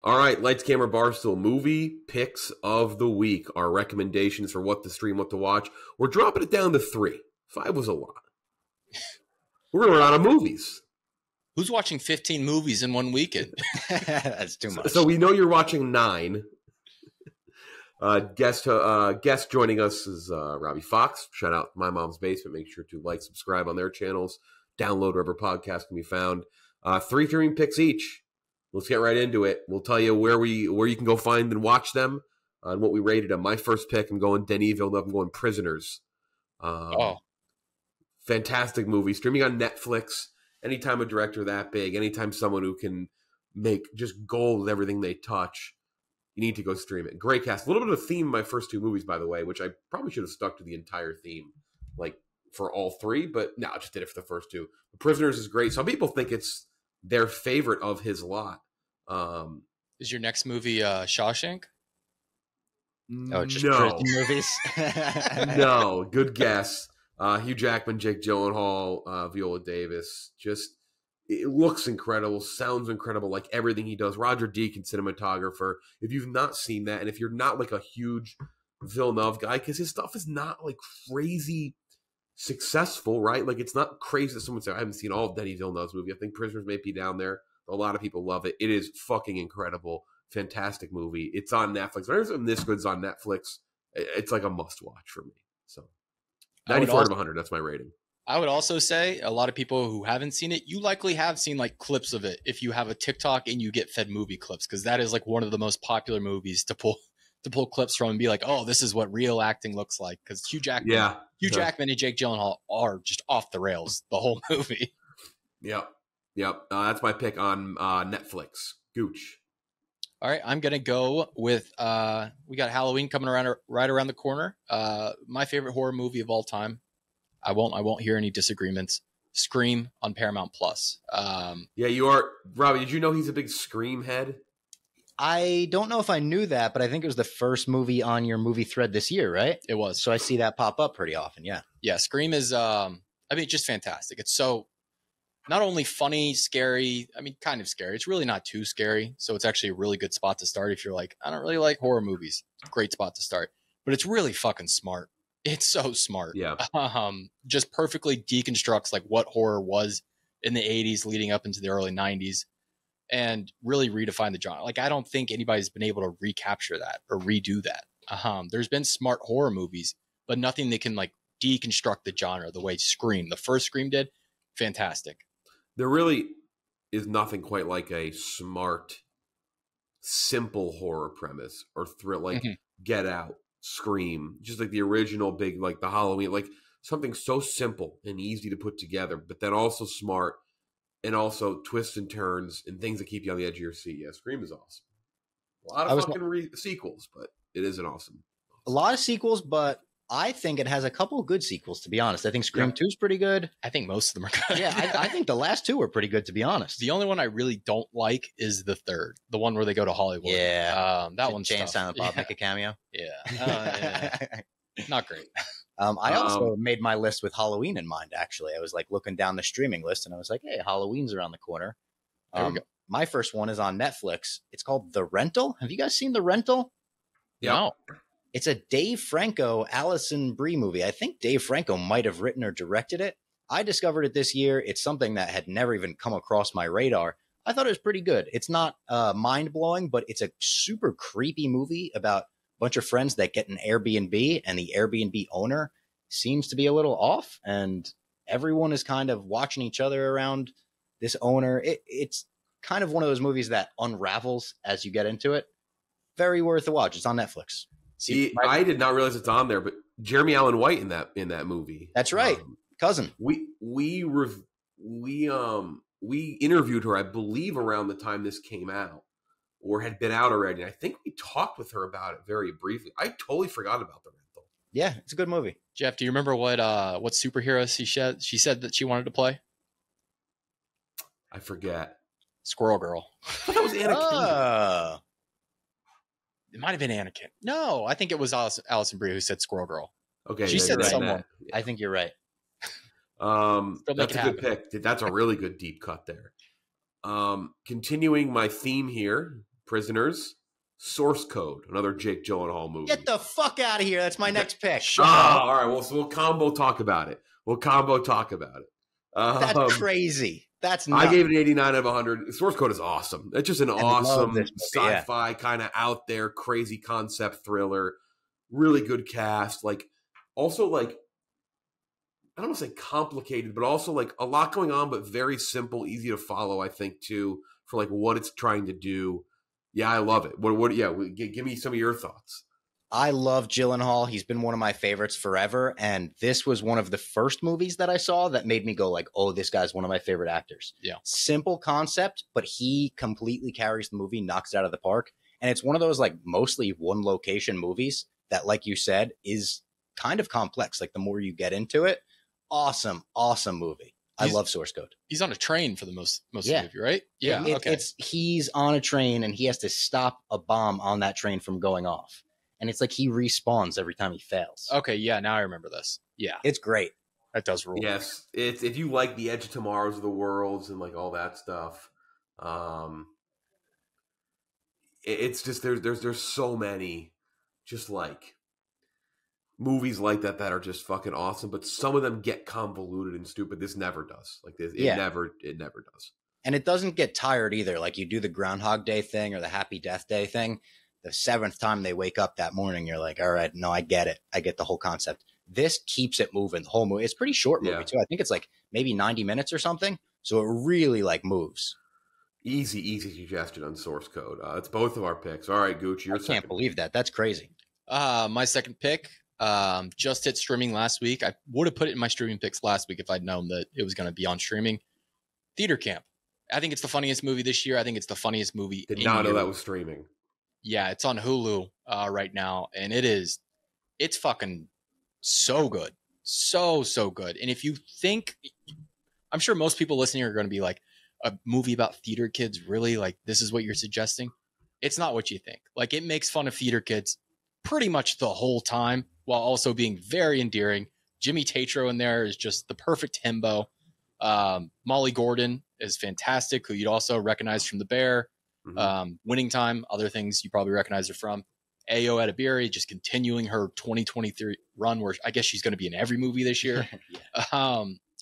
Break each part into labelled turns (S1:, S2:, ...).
S1: All right, Lights, Camera, Barstool, movie picks of the week. Our recommendations for what to stream, what to watch. We're dropping it down to 3. 5 was a lot. We're going to run out of movies.
S2: Who's watching 15 movies in one weekend?
S3: That's too much.
S1: So we know you're watching 9. Guest joining us is Robbie Fox. Shout out My Mom's Basement. Make sure to like, subscribe on their channels. Download wherever podcasts can be found. 3 streaming picks each. Let's get right into it. We'll tell you where you can go find and watch them and what we rated them. My first pick, I'm going Denis Villeneuve. I'm going Prisoners. Fantastic movie. Streaming on Netflix. Anytime a director that big, anytime someone who can make just gold with everything they touch, you need to go stream it. Great cast. A little bit of a theme in my first 2 movies, by the way, which I probably should have stuck to the entire theme, like for all 3, but no, I just did it for the first 2. The Prisoners is great. Some people think it's their favorite of his lot.
S2: Is your next movie Shawshank?
S3: Oh, just
S1: no.
S3: prison movies?
S1: No, good guess. Hugh Jackman, Jake Gyllenhaal, Viola Davis. Just, it looks incredible, sounds incredible, like everything he does. Roger Deakins, cinematographer. If you've not seen that, and if you're not like a huge Villeneuve guy, because his stuff is not like crazy successful, right? Like it's not crazy that someone said, I haven't seen all of Denis Villeneuve's movie. I think Prisoners may be down there. A lot of people love it. It is fucking incredible. Fantastic movie. It's on Netflix. Whenever something this good's on Netflix, it's like a must watch for me. So 94 out of 100. That's my rating.
S2: I would also say a lot of people who haven't seen it, you likely have seen like clips of it if you have a TikTok and you get fed movie clips, because that is like one of the most popular movies to pull clips from and be like, oh, this is what real acting looks like. Because Hugh Jackman and Jake Gyllenhaal are just off the rails the whole movie.
S1: Yep. That's my pick on Netflix. Gooch.
S2: All right, I'm gonna go with we got Halloween coming right around the corner. My favorite horror movie of all time. I won't hear any disagreements. Scream on Paramount Plus.
S1: Yeah, you are, Robbie. Did you know he's a big Scream head?
S3: I don't know if I knew that, but I think it was the first movie on your movie thread this year, right?
S2: It was.
S3: So I see that pop up pretty often. Yeah.
S2: Yeah, Scream is just fantastic. It's so not only funny, scary, kind of scary. It's really not too scary. So it's actually a really good spot to start if you're like, I don't really like horror movies. Great spot to start. But it's really fucking smart. It's so smart.
S1: Yeah.
S2: Just perfectly deconstructs like what horror was in the 80s leading up into the early 90s and really redefine the genre. Like, I don't think anybody's been able to recapture that or redo that. There's been smart horror movies, but nothing that can like deconstruct the genre the way Scream, the first Scream did. Fantastic.
S1: There really is nothing quite like a smart, simple horror premise or thrill, like Get Out, Scream, just like the original big, like the Halloween, like something so simple and easy to put together, but then also smart and also twists and turns and things that keep you on the edge of your seat. Yeah, Scream is awesome. A lot of fucking sequels, but it is an awesome.
S3: A lot of sequels, but I think it has a couple of good sequels, to be honest. I think Scream 2 is pretty good.
S2: I think most of them are good.
S3: Yeah, I think the last 2 are pretty good, to be honest.
S2: The only one I really don't like is the third, the one where they go to Hollywood.
S3: Yeah.
S2: That one's
S3: Jay and Silent Bob make a cameo.
S2: Yeah. Not great.
S3: I also made my list with Halloween in mind, actually. I was like looking down the streaming list and I was like, hey, Halloween's around the corner.
S2: There we go.
S3: My first one is on Netflix. It's called The Rental. Have you guys seen The Rental?
S1: Yeah.
S2: No.
S3: It's a Dave Franco, Alison Brie movie. I think Dave Franco might have written or directed it. I discovered it this year. It's something that had never even come across my radar. I thought it was pretty good. It's not mind-blowing, but it's a super creepy movie about a bunch of friends that get an Airbnb, and the Airbnb owner seems to be a little off, and everyone is kind of watching each other around this owner. It's kind of one of those movies that unravels as you get into it. Very worth a watch. It's on Netflix.
S1: I did not realize it's on there, but Jeremy Allen White in that movie.
S3: That's right, cousin.
S1: We interviewed her, I believe, around the time this came out, or had been out already. I think we talked with her about it very briefly. I totally forgot about The Rental.
S3: Yeah, it's a good movie.
S2: Jeff, do you remember what superhero she said that she wanted to play?
S1: I forget.
S2: Squirrel Girl.
S1: That was Anna Kendrick.
S2: It might have been Anakin. No, I think it was Alison Brie who said Squirrel Girl.
S1: Okay,
S2: she said
S1: right,
S2: someone.
S3: I think you're right.
S1: That's a good pick. That's a really good deep cut there. Continuing my theme here, Prisoners, Source Code, another Jake Gyllenhaal movie.
S3: Get the fuck out of here. That's my next pick.
S1: All right. Well, so we'll combo talk about it.
S3: That's crazy. That's nuts.
S1: I gave it an 89 out of 100. Source Code is awesome. It's just an awesome sci-fi kind of out there, crazy concept thriller. Really good cast. Like, also, like, I don't want to say complicated, but also like a lot going on, but very simple, easy to follow, I think, too, for like what it's trying to do. Yeah, I love it. Give me some of your thoughts.
S3: I love Gyllenhaal. He's been one of my favorites forever. And this was one of the first movies that I saw that made me go like, oh, this guy's one of my favorite actors.
S2: Yeah.
S3: Simple concept, but he completely carries the movie, knocks it out of the park. And it's one of those like mostly one location movies that, like you said, is kind of complex. Like the more you get into it, awesome movie. I love Source Code.
S2: He's on a train for the most of the movie, right? Yeah. Okay.
S3: He's on a train and he has to stop a bomb on that train from going off. And it's like he respawns every time he fails.
S2: Okay, yeah, now I remember this. Yeah.
S3: It's great.
S2: That does rule.
S1: Yes. It's if you like the Edge of Tomorrows of the Worlds and like all that stuff. It's just there's so many just like movies like that are just fucking awesome, but some of them get convoluted and stupid. This never does. Like this, it never does.
S3: And it doesn't get tired either. Like you do the Groundhog Day thing or the Happy Death Day thing. The 7th time they wake up that morning, you're like, all right, no, I get it. I get the whole concept. This keeps it moving. The whole movie. It's a pretty short movie too. I think it's like maybe 90 minutes or something. So it really like moves.
S1: Easy suggestion on Source Code. It's both of our picks. All right, Gucci,
S3: I can't believe that. That's crazy.
S2: My second pick just hit streaming last week. I would have put it in my streaming picks last week if I'd known that it was going to be on streaming. Theater Camp. I think it's the funniest movie this year. I think it's the funniest movie.
S1: Did not know that was streaming.
S2: Yeah, it's on Hulu right now, and it's fucking so good. So good. And if you think, I'm sure most people listening are going to be like, a movie about theater kids, really? Like, this is what you're suggesting? It's not what you think. Like, it makes fun of theater kids pretty much the whole time while also being very endearing. Jimmy Tatro in there is just the perfect himbo. Molly Gordon is fantastic, who you'd also recognize from The Bear. Winning Time, other things you probably recognize her from. Ayo Edebiri just continuing her 2023 run, where I guess she's going to be in every movie this year.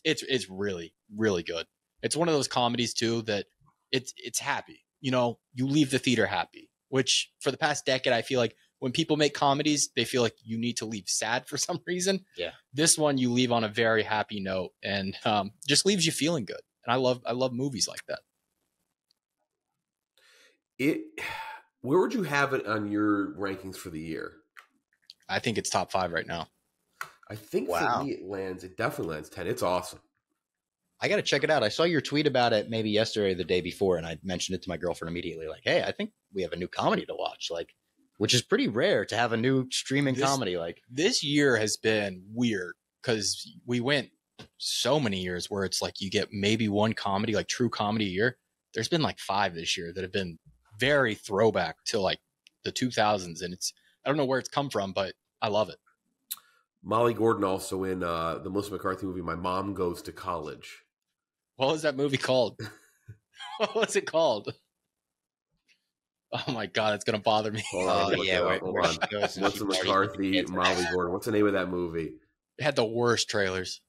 S2: It's really, really good. It's one of those comedies too that it's happy. You know, you leave the theater happy, which for the past decade, I feel like when people make comedies, they feel like you need to leave sad for some reason. Yeah. This one you leave on a very happy note and just leaves you feeling good. And I love movies like that.
S1: Where would you have it on your rankings for the year?
S2: I think it's top 5 right now.
S1: I think for me it definitely lands 10. It's awesome.
S3: I got to check it out. I saw your tweet about it maybe yesterday or the day before, and I mentioned it to my girlfriend immediately. Like, hey, I think we have a new comedy to watch. Like, which is pretty rare to have a new streaming comedy. Like
S2: this year has been weird because we went so many years where it's like you get maybe one comedy, like true comedy a year. There's been like 5 this year that have been very throwback to like the 2000s, and I don't know where it's come from, but I love it.
S1: Molly Gordon also in the Melissa McCarthy movie My Mom Goes to College.
S2: What was that movie called? What was it called? Oh my God, it's gonna bother me.
S1: Hold on. Melissa McCarthy, Molly Gordon. What's the name of that movie?
S2: It had the worst trailers.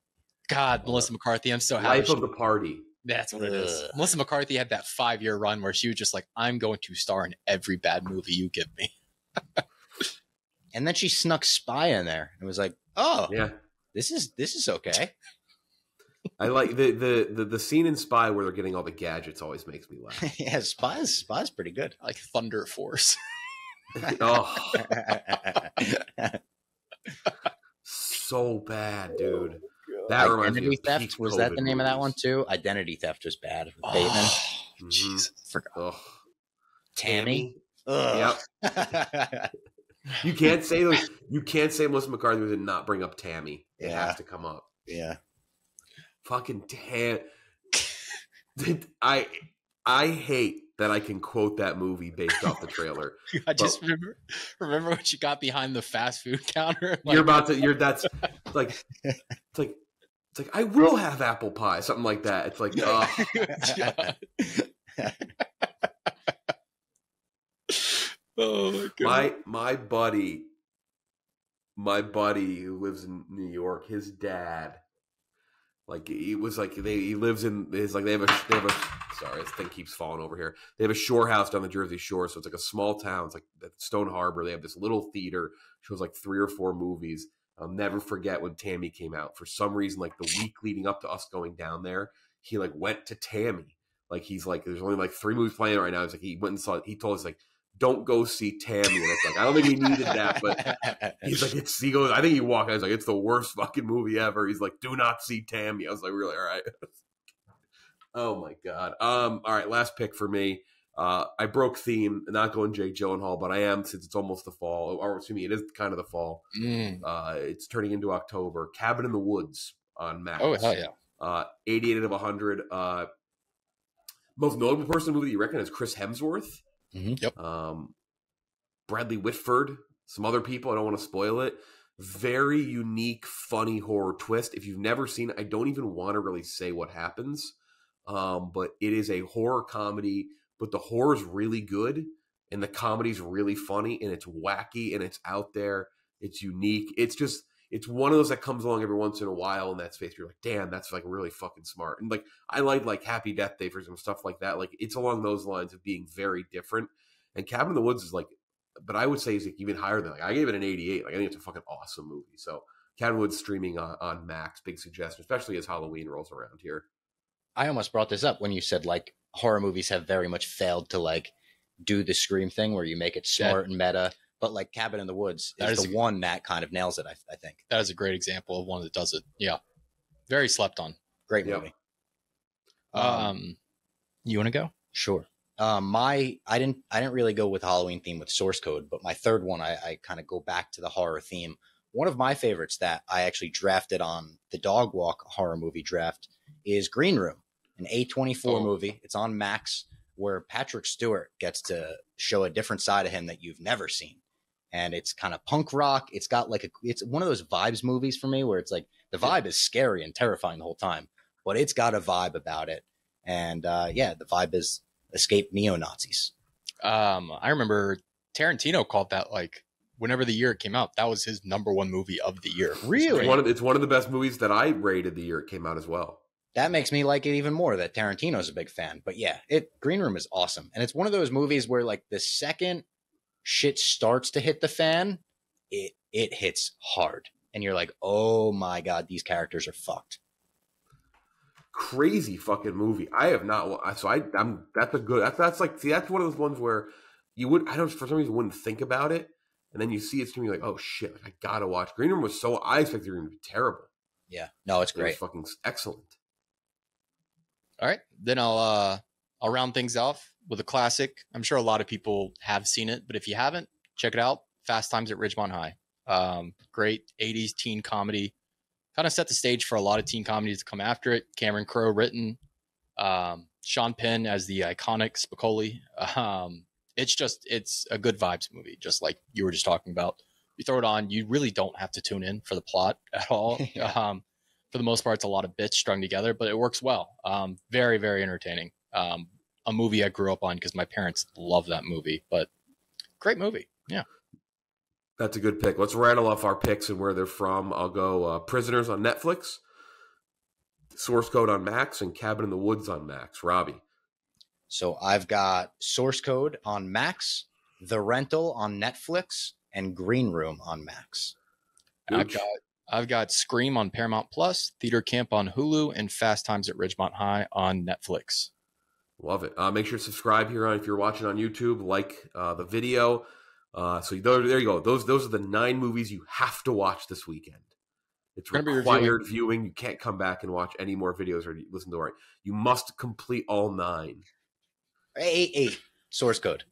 S2: God, Melissa McCarthy. I'm so happy.
S1: Life of the Party.
S2: That's what it is. Melissa McCarthy had that 5-year run where she was just like, I'm going to star in every bad movie you give me.
S3: And then she snuck Spy in there. It was like, oh,
S1: yeah,
S3: this is okay.
S1: I like the scene in Spy where they're getting all the gadgets always makes me laugh.
S3: Yeah, Spy's pretty good.
S2: I like Thunder Force.
S1: Oh, so bad, dude. That
S3: Identity Theft, was that the name of that one too? Identity Theft was bad. With Bateman.
S2: Jesus, forgot.
S3: Tammy.
S1: Yep. You can't say those. You can't say Melissa McCarthy and not bring up Tammy. It has to come up.
S3: Yeah.
S1: Fucking damn. I hate that I can quote that movie based off the trailer.
S2: I just remember when she got behind the fast food counter. Like,
S1: it's like I will have apple pie, something like that. It's like,
S2: Oh my god.
S1: My buddy who lives in New York, his dad, like he was like he lives in his like they have a sorry, this thing keeps falling over here. They have a shore house down the Jersey Shore, so it's like a small town. It's like Stone Harbor. They have this little theater, shows like 3 or 4 movies. I'll never forget when Tammy came out. For some reason, like the week leading up to us going down there, he like went to Tammy. Like he's like, there's only like 3 movies playing right now. He's like, he went and saw it. He told us like, don't go see Tammy. And it's like, I don't think he needed that, but he's like, he goes, I think he walked out. He's like, it's the worst fucking movie ever. He's like, do not see Tammy. I was like, really? All right. Oh my God. All right. Last pick for me. I broke theme, not going Jake Gyllenhaal, but I am, since it's almost the fall, or excuse me, it is kind of the fall. It's turning into October. Cabin in the Woods on Max.
S2: Oh, hell yeah.
S1: 88 out of 100. Most notable person in the movie you reckon is Chris Hemsworth.
S2: Yep.
S1: Bradley Whitford, some other people. I don't want to spoil it. Very unique, funny horror twist. If you've never seen it, I don't even want to really say what happens. But it is a horror comedy, but the horror is really good and the comedy's really funny and it's wacky and it's out there. It's unique. It's one of those that comes along every once in a while in that space. You're like, damn, that's like really fucking smart. And like, I like Happy Death Day for some stuff like that. Like it's along those lines of being very different. And Cabin in the Woods is like, but I would say is like even higher than like, I gave it an 88. Like I think it's a fucking awesome movie. So Cabin in the Woods streaming on Max, big suggestion, especially as Halloween rolls around here.
S3: I almost brought this up when you said like horror movies have very much failed to like do the Scream thing where you make it smart and meta. But like Cabin in the Woods is the one that kind of nails it, I think.
S2: That is a great example of one that does it. Yeah. Very slept on.
S3: Great movie.
S2: You want to go?
S3: Sure. I didn't really go with Halloween theme with Source Code, but my third one, I kind of go back to the horror theme. One of my favorites that I actually drafted on the Dog Walk horror movie draft is Green Room, an A24 movie. It's on Max, where Patrick Stewart gets to show a different side of him that you've never seen. And it's kind of punk rock. It's got like it's one of those vibes movies for me where it's like the vibe is scary and terrifying the whole time, but it's got a vibe about it. And the vibe is escape neo-Nazis.
S2: I remember Tarantino called that like whenever the year it came out, that was his #1 movie of the year.
S3: Really?
S1: It's one of the best movies that I rated the year it came out as well.
S3: That makes me like it even more that Tarantino's a big fan. But yeah, Green Room is awesome. And it's one of those movies where like the second shit starts to hit the fan, it hits hard. And you're like, oh my God, these characters are fucked.
S1: Crazy fucking movie. I have not. So that's a good. That's like, see, that's one of those ones where you would, I don't, for some reason, wouldn't think about it, and then you see it's gonna be like, oh shit, I gotta watch. Green Room was so. I expected it was gonna be terrible.
S3: Yeah, no, it's great.
S1: It was fucking excellent.
S2: All right, then I'll round things off with a classic. I'm sure a lot of people have seen it, but if you haven't, check it out. Fast Times at Ridgemont High. Great 80s teen comedy. Kind of set the stage for a lot of teen comedies to come after it. Cameron Crowe written. Sean Penn as the iconic Spicoli. It's a good vibes movie, just like you were just talking about. You throw it on, you really don't have to tune in for the plot at all. For the most part, it's a lot of bits strung together, but it works well. Very, very entertaining. A movie I grew up on because my parents love that movie, but great movie. Yeah.
S1: That's a good pick. Let's rattle off our picks and where they're from. I'll go Prisoners on Netflix, Source Code on Max, and Cabin in the Woods on Max. Robbie.
S3: So I've got Source Code on Max, The Rental on Netflix, and Green Room on Max.
S2: I've got Scream on Paramount Plus, Theater Camp on Hulu, and Fast Times at Ridgemont High on Netflix.
S1: Love it. Make sure to subscribe here if you're watching on YouTube. Like the video. So there you go. Those are the 9 movies you have to watch this weekend. It's required viewing. You can't come back and watch any more videos or listen to it. You must complete all 9.
S3: 8. Source Code.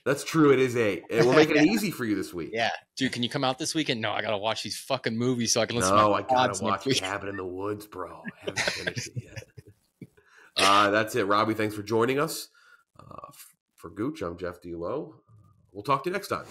S1: That's true. It is 8. And we're making it easy for you this week.
S3: Yeah.
S2: Dude, can you come out this weekend? No, I got to watch these fucking movies so I can listen to
S1: No, I got to watch Cabin in the Woods, bro. I haven't finished it yet. That's it. Robbie, thanks for joining us. For Gooch, I'm Jeff D'Lo. We'll talk to you next time.